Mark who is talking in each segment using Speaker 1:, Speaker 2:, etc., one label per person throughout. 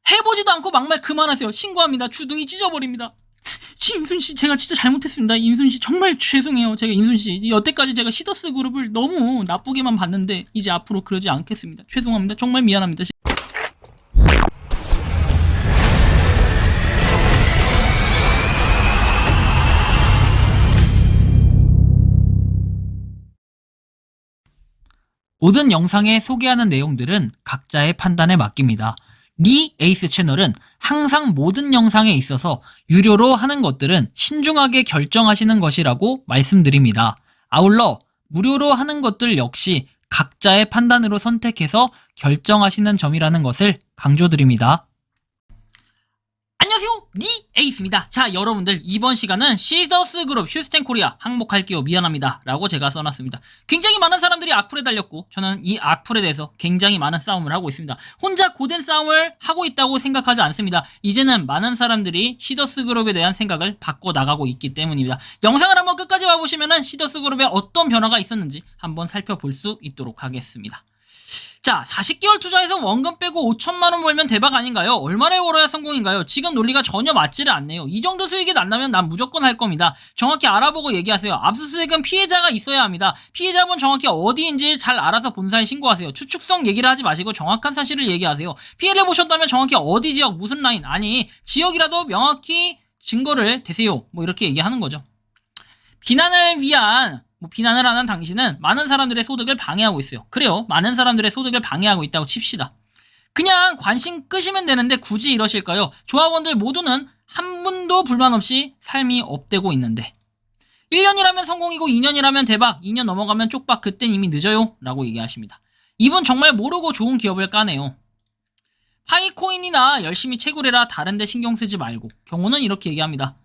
Speaker 1: 해보지도 않고 막말 그만하세요. 신고합니다. 주둥이 찢어버립니다. 인순씨 제가 진짜 잘못했습니다. 인순씨 정말 죄송해요. 제가 인순씨 여태까지 제가 시더스 그룹을 너무 나쁘게만 봤는데 이제 앞으로 그러지 않겠습니다. 죄송합니다. 정말 미안합니다. 모든 영상에 소개하는 내용들은 각자의 판단에 맡깁니다. 리 에이스 채널은 항상 모든 영상에 있어서 유료로 하는 것들은 신중하게 결정하시는 것이라고 말씀드립니다. 아울러 무료로 하는 것들 역시 각자의 판단으로 선택해서 결정하시는 점이라는 것을 강조드립니다. 안녕하세요, 리 에이스입니다. 자, 여러분들 이번 시간은 시더스 그룹 휴스텐 코리아 항복할게요 미안합니다 라고 제가 써놨습니다. 굉장히 많은 사람들이 악플에 달렸고 저는 이 악플에 대해서 굉장히 많은 싸움을 하고 있습니다. 혼자 고된 싸움을 하고 있다고 생각하지 않습니다. 이제는 많은 사람들이 시더스 그룹에 대한 생각을 바꿔나가고 있기 때문입니다. 영상을 한번 끝까지 봐보시면 시더스 그룹에 어떤 변화가 있었는지 한번 살펴볼 수 있도록 하겠습니다. 자, 40개월 투자해서 원금 빼고 5천만원 벌면 대박 아닌가요? 얼마나 벌어야 성공인가요? 지금 논리가 전혀 맞지를 않네요. 이 정도 수익이 난다면 난 무조건 할 겁니다. 정확히 알아보고 얘기하세요. 압수수색은 피해자가 있어야 합니다. 피해자분 정확히 어디인지 잘 알아서 본사에 신고하세요. 추측성 얘기를 하지 마시고 정확한 사실을 얘기하세요. 피해를 보셨다면 정확히 어디 지역, 무슨 라인, 아니 지역이라도 명확히 증거를 대세요. 뭐 이렇게 얘기하는 거죠. 비난을 위한 비난을 하는 당신은 많은 사람들의 소득을 방해하고 있어요. 그래요. 많은 사람들의 소득을 방해하고 있다고 칩시다. 그냥 관심 끄시면 되는데 굳이 이러실까요? 조합원들 모두는 한 분도 불만 없이 삶이 업되고 있는데 1년이라면 성공이고 2년이라면 대박, 2년 넘어가면 쪽박, 그땐 이미 늦어요 라고 얘기하십니다. 이분 정말 모르고 좋은 기업을 까네요. 파이코인이나 열심히 채굴해라, 다른데 신경 쓰지 말고. 경우는 이렇게 얘기합니다.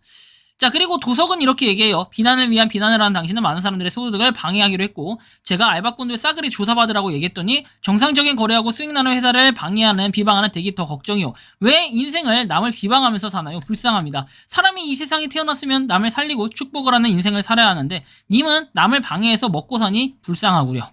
Speaker 1: 자, 그리고 도석은 이렇게 얘기해요. 비난을 위한 비난을 하는 당신은 많은 사람들의 소득을 방해하기로 했고, 제가 알바꾼들 싸그리 조사받으라고 얘기했더니 정상적인 거래하고 수익 나는 회사를 방해하는 비방하는 덱이 더 걱정이요. 왜 인생을 남을 비방하면서 사나요? 불쌍합니다. 사람이 이 세상에 태어났으면 남을 살리고 축복을 하는 인생을 살아야 하는데 님은 남을 방해해서 먹고 사니 불쌍하구려.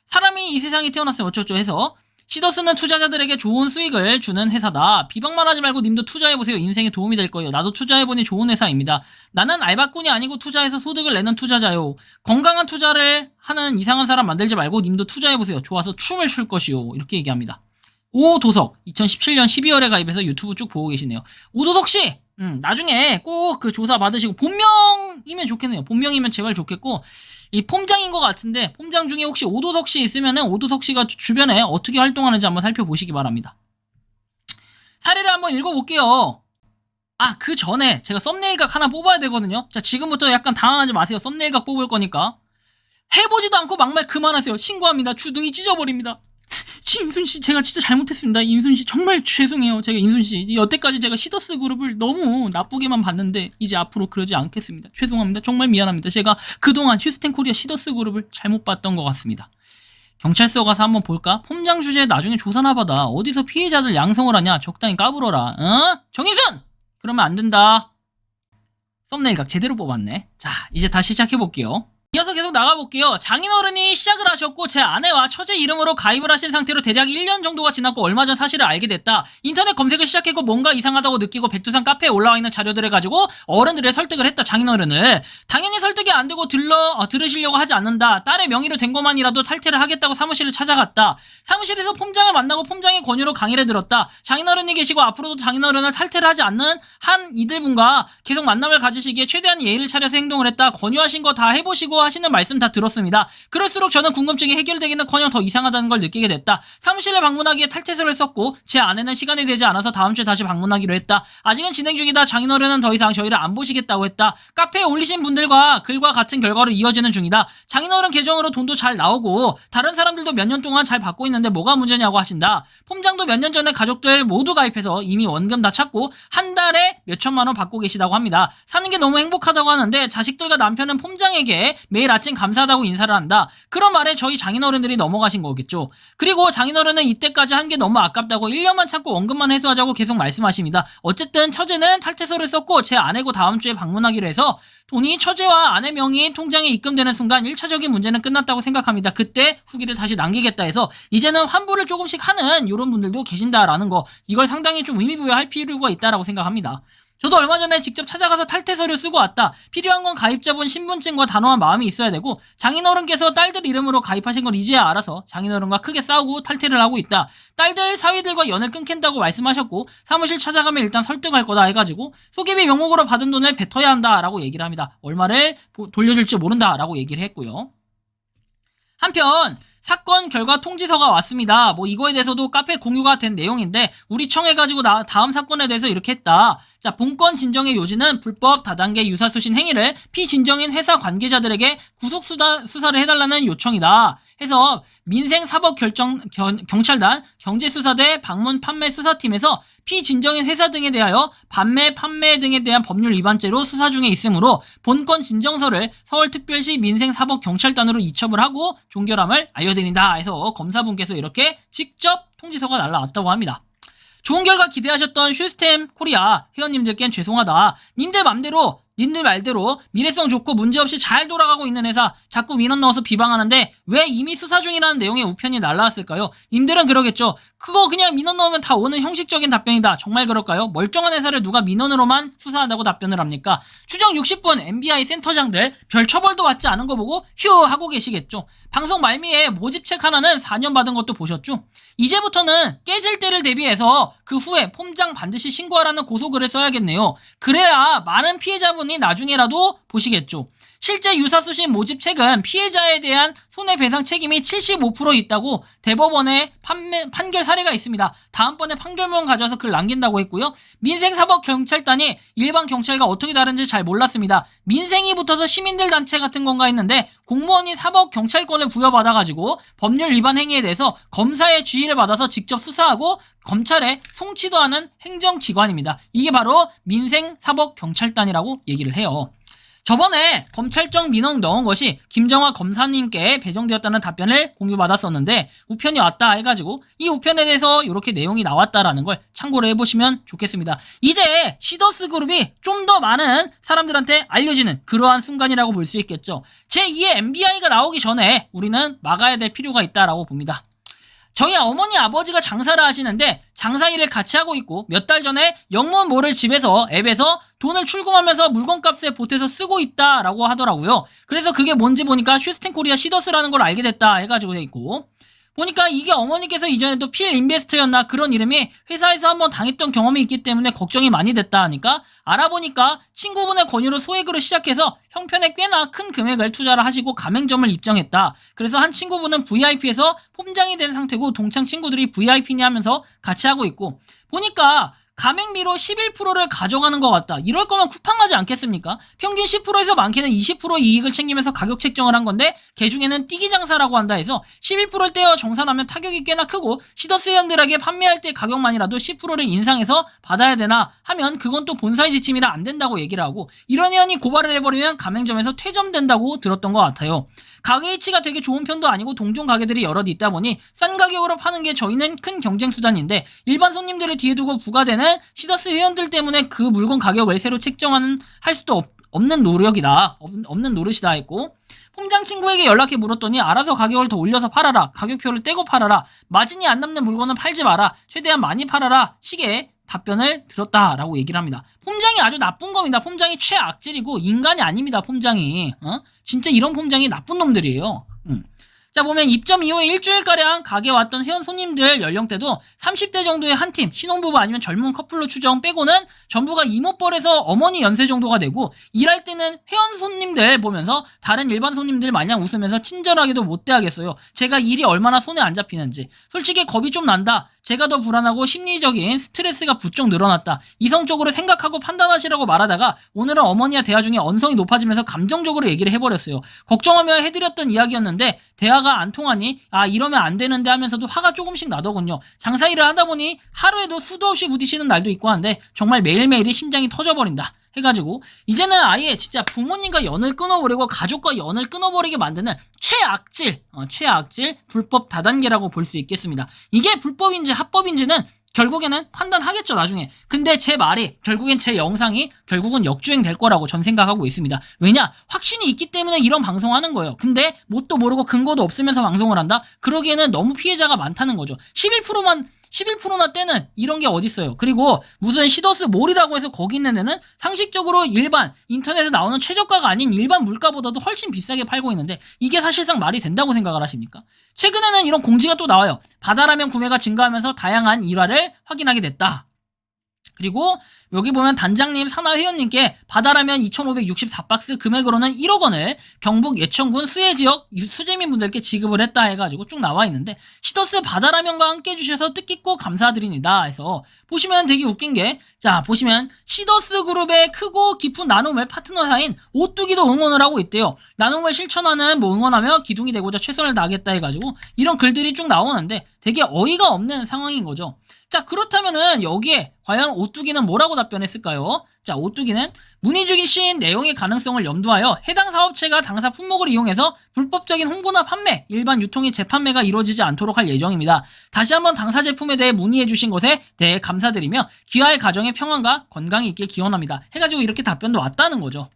Speaker 1: 사람이 이 세상에 태어났으면 어쩌죠 해서 시더스는 투자자들에게 좋은 수익을 주는 회사다. 비방만 하지 말고 님도 투자해보세요. 인생에 도움이 될 거예요. 나도 투자해보니 좋은 회사입니다. 나는 알바꾼이 아니고 투자해서 소득을 내는 투자자요. 건강한 투자를 하는 이상한 사람 만들지 말고 님도 투자해보세요. 좋아서 춤을 출 것이요. 이렇게 얘기합니다. 오도석 2017년 12월에 가입해서 유튜브 쭉 보고 계시네요. 오도석씨 나중에 꼭 그 조사 받으시고 본명이면 좋겠네요. 본명이면 제발 좋겠고 이 폼장인 것 같은데 폼장 중에 혹시 오도석씨 있으면은 오도석씨가 주변에 어떻게 활동하는지 한번 살펴보시기 바랍니다. 사례를 한번 읽어볼게요. 아, 그 전에 제가 썸네일각 하나 뽑아야 되거든요. 자, 지금부터 약간 당황하지 마세요. 썸네일각 뽑을 거니까. 해보지도 않고 막말 그만하세요. 신고합니다. 주둥이 찢어버립니다. 인순씨 제가 진짜 잘못했습니다. 인순씨 정말 죄송해요. 제가 인순씨 여태까지 제가 시더스 그룹을 너무 나쁘게만 봤는데 이제 앞으로 그러지 않겠습니다. 죄송합니다. 정말 미안합니다. 제가 그동안 휴스텐 코리아 시더스 그룹을 잘못 봤던 것 같습니다. 경찰서 가서 한번 볼까? 폼장 주제에 나중에 조사나 받아. 어디서 피해자들 양성을 하냐? 적당히 까불어라. 어? 정인순! 그러면 안 된다. 썸네일각 제대로 뽑았네. 자, 이제 다시 시작해볼게요. 이어서 계속 나가볼게요. 장인어른이 시작을 하셨고 제 아내와 처제 이름으로 가입을 하신 상태로 대략 1년 정도가 지났고 얼마 전 사실을 알게 됐다. 인터넷 검색을 시작했고 뭔가 이상하다고 느끼고 백두산 카페에 올라와 있는 자료들을 가지고 어른들의 설득을 했다. 장인어른을. 당연히 설득이 안 되고 들으시려고 하지 않는다. 딸의 명의로 된 것만이라도 탈퇴를 하겠다고 사무실을 찾아갔다. 사무실에서 폼장을 만나고 폼장의 권유로 강의를 들었다. 장인어른이 계시고 앞으로도 장인어른을 탈퇴를 하지 않는 한 이들분과 계속 만남을 가지시기에 최대한 예의를 차려서 행동을 했다. 권유하신 거 다 해보시고 하시는 말씀 다 들었습니다. 그럴수록 저는 궁금증이 해결되기는커녕 더 이상하다는 걸 느끼게 됐다. 사무실을 방문하기에 탈퇴서를 썼고 제 아내는 시간이 되지 않아서 다음 주에 다시 방문하기로 했다. 아직은 진행 중이다. 장인어른은 더 이상 저희를 안 보시겠다고 했다. 카페에 올리신 분들과 글과 같은 결과로 이어지는 중이다. 장인어른 계정으로 돈도 잘 나오고 다른 사람들도 몇 년 동안 잘 받고 있는데 뭐가 문제냐고 하신다. 폼장도 몇 년 전에 가족들 모두 가입해서 이미 원금 다 찾고 한 달에 몇 천만 원 받고 계시다고 합니다. 사는 게 너무 행복하다고 하는데 자식들과 남편은 폼장에게 매일 아침 감사하다고 인사를 한다. 그런 말에 저희 장인어른들이 넘어가신 거겠죠. 그리고 장인어른은 이때까지 한 게 너무 아깝다고 1년만 참고 원금만 회수하자고 계속 말씀하십니다. 어쨌든 처제는 탈퇴서를 썼고 제 아내고 다음 주에 방문하기로 해서 돈이 처제와 아내 명의 통장에 입금되는 순간 1차적인 문제는 끝났다고 생각합니다. 그때 후기를 다시 남기겠다 해서 이제는 환불을 조금씩 하는 이런 분들도 계신다라는 거, 이걸 상당히 좀 의미부여할 필요가 있다라고 생각합니다. 저도 얼마 전에 직접 찾아가서 탈퇴 서류 쓰고 왔다. 필요한 건 가입자분 신분증과 단호한 마음이 있어야 되고 장인어른께서 딸들 이름으로 가입하신 걸 이제야 알아서 장인어른과 크게 싸우고 탈퇴를 하고 있다. 딸들 사위들과 연을 끊겠다고 말씀하셨고 사무실 찾아가면 일단 설득할 거다 해가지고 소개비 명목으로 받은 돈을 뱉어야 한다라고 얘기를 합니다. 얼마를 돌려줄지 모른다라고 얘기를 했고요. 한편 사건 결과 통지서가 왔습니다. 뭐 이거에 대해서도 카페 공유가 된 내용인데 우리 청해가지고 다음 사건에 대해서 이렇게 했다. 자, 본건 진정의 요지는 불법 다단계 유사수신 행위를 피진정인 회사 관계자들에게 구속 수사를 해달라는 요청이다. 해서 민생사법경찰단 경제수사대 방문 판매 수사팀에서 피진정인 회사 등에 대하여 판매 등에 대한 법률 위반죄로 수사 중에 있으므로 본건 진정서를 서울특별시 민생사법경찰단으로 이첩을 하고 종결함을 알려드린다 해서 검사분께서 이렇게 직접 통지서가 날라왔다고 합니다. 좋은 결과 기대하셨던 슈스템 코리아 회원님들께는 죄송하다. 님들 말대로 미래성 좋고 문제없이 잘 돌아가고 있는 회사 자꾸 민원 넣어서 비방하는데 왜 이미 수사 중이라는 내용의 우편이 날라왔을까요? 님들은 그러겠죠. 그거 그냥 민원 넣으면 다 오는 형식적인 답변이다. 정말 그럴까요? 멀쩡한 회사를 누가 민원으로만 수사한다고 답변을 합니까? 추정 60분 MBI 센터장들 별 처벌도 받지 않은 거 보고 휴 하고 계시겠죠. 방송 말미에 모집책 하나는 4년 받은 것도 보셨죠? 이제부터는 깨질 때를 대비해서 그 후에 폼장 반드시 신고하라는 고소글을 써야겠네요. 그래야 많은 피해자분이 나중에라도 보시겠죠. 실제 유사수신 모집책은 피해자에 대한 손해배상 책임이 75% 있다고 대법원에 판결 사례가 있습니다. 다음번에 판결문 가져와서 글 남긴다고 했고요. 민생사법경찰단이 일반 경찰과 어떻게 다른지 잘 몰랐습니다. 민생이 붙어서 시민들 단체 같은 건가 했는데 공무원이 사법경찰권을 부여받아가지고 법률 위반 행위에 대해서 검사의 지휘를 받아서 직접 수사하고 검찰에 송치도 하는 행정기관입니다. 이게 바로 민생사법경찰단이라고 얘기를 해요. 저번에 검찰청 민원 넣은 것이 김정화 검사님께 배정되었다는 답변을 공유받았었는데 우편이 왔다 해가지고 이 우편에 대해서 이렇게 내용이 나왔다라는 걸 참고를 해보시면 좋겠습니다. 이제 시더스 그룹이 좀 더 많은 사람들한테 알려지는 그러한 순간이라고 볼 수 있겠죠. 제2의 MBI가 나오기 전에 우리는 막아야 될 필요가 있다라고 봅니다. 저희 어머니 아버지가 장사를 하시는데 장사 일을 같이 하고 있고 몇 달 전에 영문 모를 집에서 앱에서 돈을 출금하면서 물건값에 보태서 쓰고 있다라고 하더라고요. 그래서 그게 뭔지 보니까 슈스텐 코리아 시더스라는 걸 알게 됐다 해가지고 돼 있고 보니까 이게 어머니께서 이전에도 필 인베스터였나 그런 이름이 회사에서 한번 당했던 경험이 있기 때문에 걱정이 많이 됐다 하니까 알아보니까 친구분의 권유로 소액으로 시작해서 형편에 꽤나 큰 금액을 투자를 하시고 가맹점을 입점했다. 그래서 한 친구분은 VIP에서 폼장이 된 상태고 동창 친구들이 VIP니 하면서 같이 하고 있고 보니까 가맹비로 11%를 가져가는 것 같다. 이럴 거면 쿠팡 가지 않겠습니까? 평균 10%에서 많게는 20% 이익을 챙기면서 가격 책정을 한 건데 개중에는 띠기 장사라고 한다 해서 11%를 떼어 정산하면 타격이 꽤나 크고 시더스 회원들에게 판매할 때 가격만이라도 10%를 인상해서 받아야 되나 하면 그건 또 본사의 지침이라 안 된다고 얘기를 하고 이런 회원이 고발을 해버리면 가맹점에서 퇴점된다고 들었던 것 같아요. 가게 위치가 되게 좋은 편도 아니고 동종 가게들이 여럿 있다 보니 싼 가격으로 파는 게 저희는 큰 경쟁 수단인데 일반 손님들을 뒤에 두고 부과되는 시더스 회원들 때문에 그 물건 가격을 새로 책정하는 할 수도 없는 노력이다. 없는 노릇이다 했고 폼장 친구에게 연락해 물었더니 알아서 가격을 더 올려서 팔아라. 가격표를 떼고 팔아라. 마진이 안 남는 물건은 팔지 마라. 최대한 많이 팔아라. 식의 답변을 들었다라고 얘기를 합니다. 폼장이 아주 나쁜 겁니다. 폼장이 최악질이고 인간이 아닙니다. 폼장이. 진짜 이런 폼장이 나쁜 놈들이에요. 자 보면 입점 이후에 일주일가량 가게 왔던 회원 손님들 연령대도 30대 정도의 한 팀, 신혼부부 아니면 젊은 커플로 추정 빼고는 전부가 이모뻘에서 어머니 연세 정도가 되고 일할 때는 회원 손님들 보면서 다른 일반 손님들 마냥 웃으면서 친절하게도 못 대하겠어요. 제가 일이 얼마나 손에 안 잡히는지. 솔직히 겁이 좀 난다. 제가 더 불안하고 심리적인 스트레스가 부쩍 늘어났다. 이성적으로 생각하고 판단하시라고 말하다가 오늘은 어머니와 대화 중에 언성이 높아지면서 감정적으로 얘기를 해버렸어요. 걱정하며 해드렸던 이야기였는데 대화가 안 통하니 아 이러면 안 되는데 하면서도 화가 조금씩 나더군요. 장사일을 하다 보니 하루에도 수도 없이 부딪히는 날도 있고 한데 정말 매일매일이 심장이 터져버린다 해가지고 이제는 아예 진짜 부모님과 연을 끊어버리고 가족과 연을 끊어버리게 만드는 최악질 불법 다단계라고 볼 수 있겠습니다. 이게 불법인지 합법인지는 결국에는 판단하겠죠, 나중에. 근데 제 말이, 결국엔 제 영상이 결국은 역주행 될 거라고 전 생각하고 있습니다. 왜냐? 확신이 있기 때문에 이런 방송하는 거예요. 근데 뭣도 모르고 근거도 없으면서 방송을 한다? 그러기에는 너무 피해자가 많다는 거죠. 11%나 떼는 이런 게 어딨어요. 그리고 무슨 시더스 몰이라고 해서 거기 있는 데는 상식적으로 일반 인터넷에 나오는 최저가가 아닌 일반 물가보다도 훨씬 비싸게 팔고 있는데 이게 사실상 말이 된다고 생각을 하십니까? 최근에는 이런 공지가 또 나와요. 바다라면 구매가 증가하면서 다양한 일화를 확인하게 됐다. 그리고 여기 보면 단장님, 산하회원님께 바다라면 2,564박스 금액으로는 1억 원을 경북 예천군 수해지역 수재민분들께 지급을 했다 해가지고 쭉 나와 있는데 시더스 바다라면과 함께 해주셔서 뜻깊고 감사드립니다 해서 보시면 되게 웃긴 게 자 보시면 시더스 그룹의 크고 깊은 나눔의 파트너사인 오뚜기도 응원을 하고 있대요. 나눔을 실천하는 응원하며 기둥이 되고자 최선을 다하겠다 해가지고 이런 글들이 쭉 나오는데 되게 어이가 없는 상황인 거죠. 자 그렇다면은 여기에 과연 오뚜기는 뭐라고 답변했을까요? 자 오뚜기는 문의 중이신 내용의 가능성을 염두하여 해당 사업체가 당사 품목을 이용해서 불법적인 홍보나 판매, 일반 유통이 재판매가 이루어지지 않도록 할 예정입니다. 다시 한번 당사 제품에 대해 문의해 주신 것에 대해 감사드리며 귀하의 가정의 평안과 건강이 있길 기원합니다. 해가지고 이렇게 답변도 왔다는 거죠.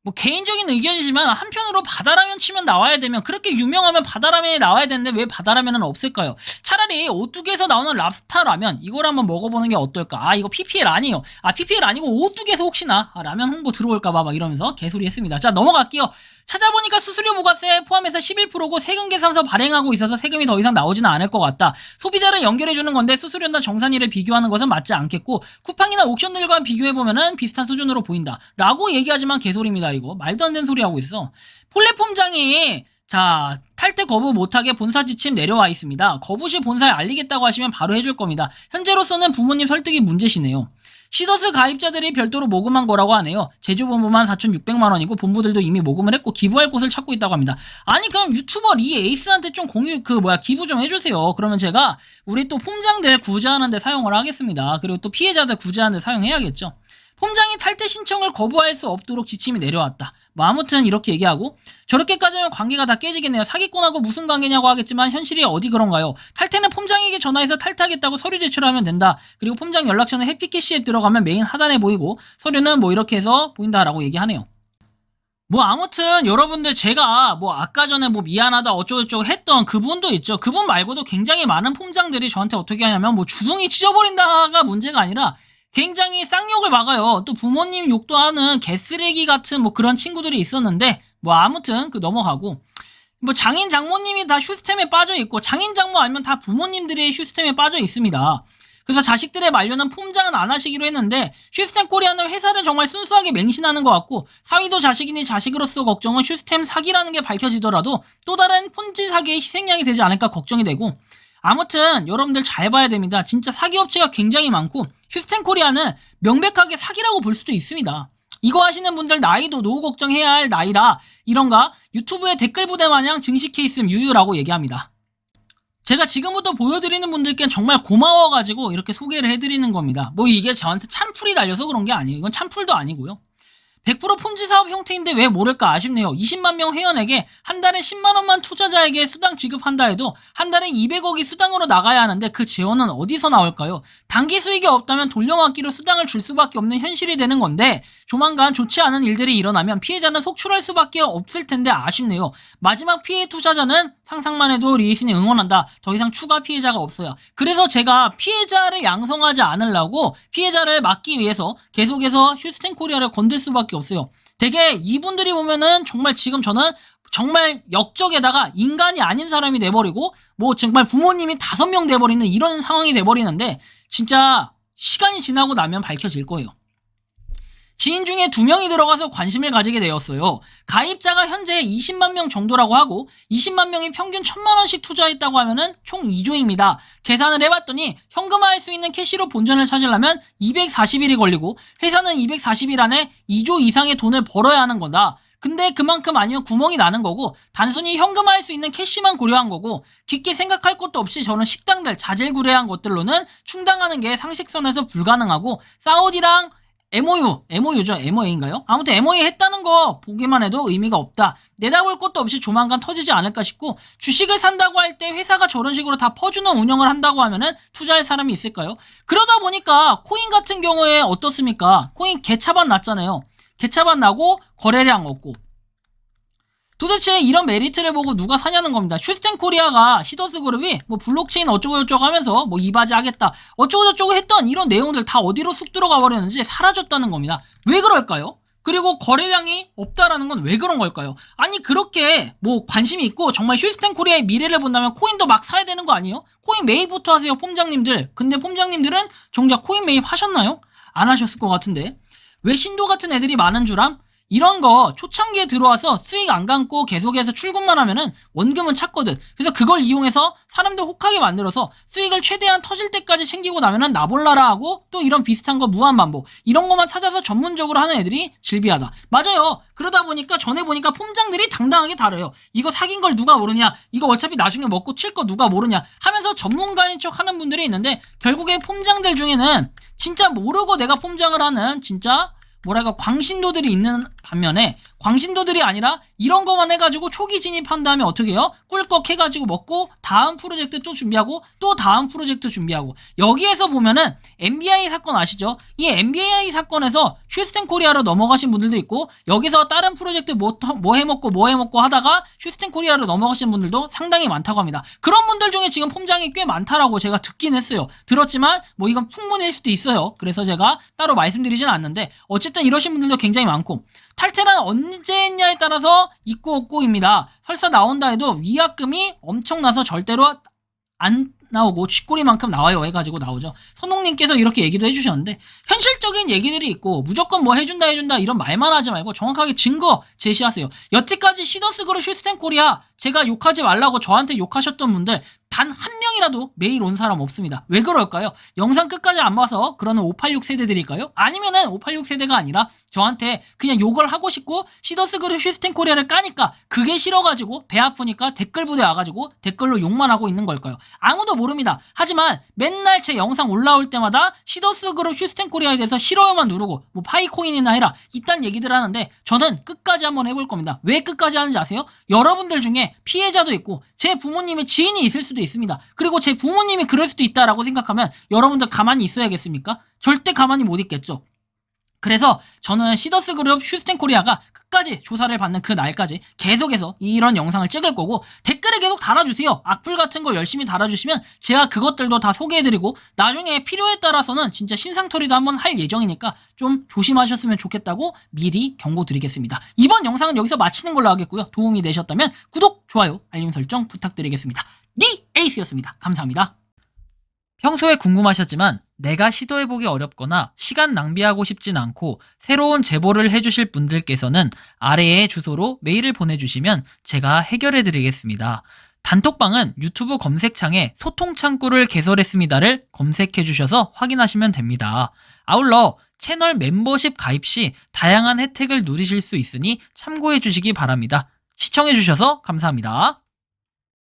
Speaker 1: 뭐 개인적인 의견이지만 한편으로 바다라면 치면 나와야 되면 그렇게 유명하면 바다라면이 나와야 되는데 왜 바다라면은 없을까요? 차라리 오뚜기에서 나오는 랍스타 라면 이걸 한번 먹어보는 게 어떨까? 아 이거 PPL 아니에요. 아 PPL 아니고 오뚜기에서 혹시나 라면 홍보 들어올까봐 막 이러면서 개소리 했습니다. 자 넘어갈게요. 찾아보니까 수수료 부가세 포함해서 11%고 세금 계산서 발행하고 있어서 세금이 더 이상 나오지는 않을 것 같다. 소비자를 연결해주는 건데 수수료나 정산일을 비교하는 것은 맞지 않겠고 쿠팡이나 옥션들과 비교해보면은 비슷한 수준으로 보인다. 라고 얘기하지만 개소리입니다 이거. 말도 안 되는 소리 하고 있어. 플랫폼장이 자 탈퇴 거부 못하게 본사 지침 내려와 있습니다. 거부 시 본사에 알리겠다고 하시면 바로 해줄 겁니다. 현재로서는 부모님 설득이 문제시네요. 시더스 가입자들이 별도로 모금한 거라고 하네요. 제주본부만 4,600만원이고 본부들도 이미 모금을 했고 기부할 곳을 찾고 있다고 합니다. 아니 그럼 유튜버 리 에이스한테 좀 기부 좀 해주세요. 그러면 제가 우리 또 폼장들 구제하는 데 사용을 하겠습니다. 그리고 또 피해자들 구제하는 데 사용해야겠죠. 폼장이 탈퇴 신청을 거부할 수 없도록 지침이 내려왔다. 뭐 아무튼 이렇게 얘기하고 저렇게까지 하면 관계가 다 깨지겠네요. 사기꾼하고 무슨 관계냐고 하겠지만 현실이 어디 그런가요? 탈퇴는 폼장에게 전화해서 탈퇴하겠다고 서류 제출하면 된다. 그리고 폼장 연락처는 해피캐시에 들어가면 메인 하단에 보이고 서류는 뭐 이렇게 해서 보인다라고 얘기하네요. 뭐 아무튼 여러분들 제가 뭐 아까 전에 뭐 미안하다 어쩌고저쩌고 했던 그분도 있죠. 그분 말고도 굉장히 많은 폼장들이 저한테 어떻게 하냐면 뭐 주둥이 찢어버린다가 문제가 아니라 굉장히 쌍욕을 막아요. 또 부모님 욕도 하는 개쓰레기 같은 뭐 그런 친구들이 있었는데 뭐 아무튼 넘어가고 뭐 장인 장모님이 다 슈스템에 빠져 있고 장인 장모 아니면 다 부모님들이 슈스템에 빠져 있습니다. 그래서 자식들의 만류는 폼장은 안 하시기로 했는데 슈스템 코리아는 회사를 정말 순수하게 맹신하는 것 같고 사위도 자식이니 자식으로서 걱정은 슈스템 사기라는 게 밝혀지더라도 또 다른 폰지 사기의 희생양이 되지 않을까 걱정이 되고 아무튼 여러분들 잘 봐야 됩니다. 진짜 사기 업체가 굉장히 많고 슈스템 코리아는 명백하게 사기라고 볼 수도 있습니다. 이거 하시는 분들 나이도 노후 걱정해야 할 나이라 이런가 유튜브에 댓글 부대 마냥 증시 케이스 유유라고 얘기합니다. 제가 지금부터 보여드리는 분들께 정말 고마워가지고 이렇게 소개를 해드리는 겁니다. 뭐 이게 저한테 참풀이 달려서 그런 게 아니에요. 이건 참풀도 아니고요. 100% 폰지 사업 형태인데 왜 모를까 아쉽네요. 20만 명 회원에게 한 달에 10만 원만 투자자에게 수당 지급한다 해도 한 달에 200억이 수당으로 나가야 하는데 그 재원은 어디서 나올까요? 단기 수익이 없다면 돌려막기로 수당을 줄 수밖에 없는 현실이 되는 건데 조만간 좋지 않은 일들이 일어나면 피해자는 속출할 수밖에 없을 텐데 아쉽네요. 마지막 피해 투자자는 상상만 해도 리에이슨이 응원한다. 더 이상 추가 피해자가 없어요. 그래서 제가 피해자를 양성하지 않으려고 피해자를 막기 위해서 계속해서 슈스템 코리아를 건들 수밖에 없어요. 되게 이분들이 보면은 정말 지금 저는 정말 역적에다가 인간이 아닌 사람이 돼버리고 뭐 정말 부모님이 5명 돼버리는 이런 상황이 돼버리는데 진짜 시간이 지나고 나면 밝혀질 거예요. 지인 중에 2명이 들어가서 관심을 가지게 되었어요. 가입자가 현재 20만 명 정도라고 하고 20만 명이 평균 1,000만 원씩 투자했다고 하면은 총 2조입니다. 계산을 해봤더니 현금화할 수 있는 캐시로 본전을 찾으려면 240일이 걸리고 회사는 240일 안에 2조 이상의 돈을 벌어야 하는 거다. 근데 그만큼 아니면 구멍이 나는 거고 단순히 현금화할 수 있는 캐시만 고려한 거고 깊게 생각할 것도 없이 저는 식당들 자질구레한 것들로는 충당하는 게 상식선에서 불가능하고 사우디랑 MOU죠. MOA인가요? 아무튼 MOA 했다는 거 보기만 해도 의미가 없다. 내다볼 것도 없이 조만간 터지지 않을까 싶고, 주식을 산다고 할 때 회사가 저런 식으로 다 퍼주는 운영을 한다고 하면은 투자할 사람이 있을까요? 그러다 보니까 코인 같은 경우에 어떻습니까? 코인 개차반 났잖아요. 개차반 나고 거래량 없고. 도대체 이런 메리트를 보고 누가 사냐는 겁니다. 슈스텐 코리아가 시더스 그룹이 뭐 블록체인 어쩌고저쩌고 하면서 뭐 이바지 하겠다 어쩌고저쩌고 했던 이런 내용들 다 어디로 쑥 들어가 버렸는지 사라졌다는 겁니다. 왜 그럴까요? 그리고 거래량이 없다라는 건 왜 그런 걸까요? 아니 그렇게 뭐 관심이 있고 정말 슈스텐 코리아의 미래를 본다면 코인도 막 사야 되는 거 아니에요? 코인 매입부터 하세요, 폼장님들. 근데 폼장님들은 정작 코인 매입 하셨나요? 안 하셨을 것 같은데. 왜 신도 같은 애들이 많은 줄 암? 이런 거 초창기에 들어와서 수익 안 감고 계속해서 출금만 하면은 원금은 찾거든. 그래서 그걸 이용해서 사람들 혹하게 만들어서 수익을 최대한 터질 때까지 챙기고 나면은 나볼라라 하고 또 이런 비슷한 거 무한반복. 이런 거만 찾아서 전문적으로 하는 애들이 즐비하다. 맞아요. 그러다 보니까 전에 보니까 폼장들이 당당하게 다뤄요. 이거 사귄 걸 누가 모르냐? 이거 어차피 나중에 먹고 칠 거 누가 모르냐? 하면서 전문가인 척 하는 분들이 있는데 결국에 폼장들 중에는 진짜 모르고 내가 폼장을 하는 진짜 뭐랄까 광신도들이 있는 반면에 광신도들이 아니라 이런 거만 해가지고 초기 진입한 다음에 어떻게 해요? 꿀꺽 해가지고 먹고 다음 프로젝트 또 준비하고 또 다음 프로젝트 준비하고. 여기에서 보면은 MBI 사건 아시죠? 이 MBI 사건에서 슈스텐 코리아로 넘어가신 분들도 있고 여기서 다른 프로젝트 뭐 해먹고 하다가 슈스텐 코리아로 넘어가신 분들도 상당히 많다고 합니다. 그런 분들 중에 지금 폼장이 꽤 많다라고 제가 듣긴 했어요. 들었지만 뭐 이건 풍문일 수도 있어요. 그래서 제가 따로 말씀드리진 않는데 어쨌든 이러신 분들도 굉장히 많고, 탈퇴란 언제 했냐에 따라서 있고 없고입니다. 설사 나온다 해도 위약금이 엄청나서 절대로 안 나오고 쥐꼬리만큼 나와요 해가지고 나오죠. 선홍님께서 이렇게 얘기도 해주셨는데 현실적인 얘기들이 있고 무조건 뭐 해준다 이런 말만 하지 말고 정확하게 증거 제시하세요. 여태까지 시더스 그룹 슈스텐 코리아 제가 욕하지 말라고 저한테 욕하셨던 분들 단 한 명이라도 메일 온 사람 없습니다. 왜 그럴까요? 영상 끝까지 안 봐서 그러는 586 세대들일까요? 아니면은 586 세대가 아니라 저한테 그냥 욕을 하고 싶고 시더스 그룹 슈스텐 코리아를 까니까 그게 싫어가지고 배 아프니까 댓글 부대 와가지고 댓글로 욕만 하고 있는 걸까요? 아무도 모릅니다. 하지만 맨날 제 영상 올라올 때마다 시더스 그룹 슈스텐 코리아에 대해서 싫어요만 누르고 뭐 파이코인이나 해라 이딴 얘기들 하는데 저는 끝까지 한번 해볼 겁니다. 왜 끝까지 하는지 아세요? 여러분들 중에 피해자도 있고 제 부모님의 지인이 있을 수도 있습니다. 그리고 제 부모님이 그럴 수도 있다라고 생각하면 여러분들 가만히 있어야겠습니까? 절대 가만히 못 있겠죠. 그래서 저는 시더스 그룹 슈스텐 코리아가 끝까지 조사를 받는 그 날까지 계속해서 이런 영상을 찍을 거고 댓글에 계속 달아주세요. 악플 같은 거 열심히 달아주시면 제가 그것들도 다 소개해드리고 나중에 필요에 따라서는 진짜 신상털이도 한번 할 예정이니까 좀 조심하셨으면 좋겠다고 미리 경고드리겠습니다. 이번 영상은 여기서 마치는 걸로 하겠고요. 도움이 되셨다면 구독, 좋아요, 알림 설정 부탁드리겠습니다. 리에이스였습니다. 감사합니다. 평소에 궁금하셨지만 내가 시도해보기 어렵거나 시간 낭비하고 싶진 않고 새로운 제보를 해주실 분들께서는 아래의 주소로 메일을 보내주시면 제가 해결해드리겠습니다. 단톡방은 유튜브 검색창에 소통창구를 개설했습니다를 검색해주셔서 확인하시면 됩니다. 아울러 채널 멤버십 가입 시 다양한 혜택을 누리실 수 있으니 참고해주시기 바랍니다. 시청해주셔서 감사합니다.